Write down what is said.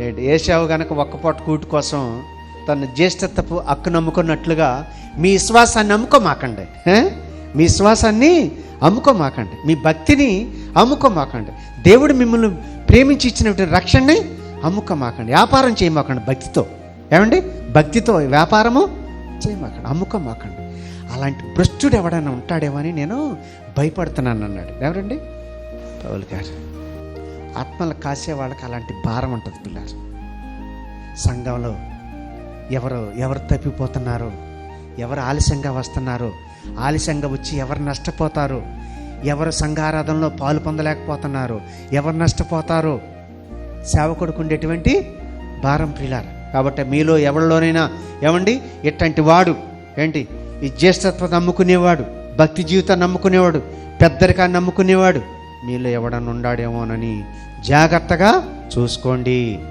ఏశావు గనక ఒక్కపూట కూటి కోసం తన జ్యేష్ఠత్వపు హక్కు నమ్ముకున్నట్లుగా మీ విశ్వాసాన్ని అమ్ముకోమాకండి. మీ విశ్వాసాన్ని అమ్ముకోమాకండి, మీ భక్తిని అమ్ముకోమాకండి, దేవుడు మిమ్మల్ని ప్రేమించి ఇచ్చినటువంటి రక్షణని అమ్ముకోమాకండి, వ్యాపారం చేయమాకండి భక్తితో. ఏమండి, భక్తితో వ్యాపారము చేయమాకండి, అమ్ముకోమాకండి. అలాంటి భ్రష్టుడు ఎవడైనా ఉంటాడేమో అని నేను భయపడుతున్నాను అన్నాడు. ఎవరండి? పౌలు గారు. ఆత్మలు కాసే వాళ్ళకి అలాంటి భారం ఉంటుంది పిల్లలు. సంఘంలో ఎవరు తప్పిపోతున్నారో, ఎవరు ఆలస్యంగా వస్తున్నారో, ఆలస్యంగా వచ్చి ఎవరు నష్టపోతారో, ఎవరు సంఘారాధనలో పాలు పొందలేకపోతున్నారో, ఎవరు నష్టపోతారో సేవకుడికి ఉండేటువంటి భారం పిల్లారు. కాబట్టి మీలో ఎవరిలోనైనా ఏమండి ఇట్లాంటి వాడు ఏంటి, ఈ జ్యేష్ఠత్వం నమ్ముకునేవాడు, భక్తి జీవితాన్ని నమ్ముకునేవాడు, పెద్దరికాన్ని నమ్ముకునేవాడు మీలో ఎవడన్నా ఉన్నాడేమోనని జాగ్రత్తగా చూసుకోండి.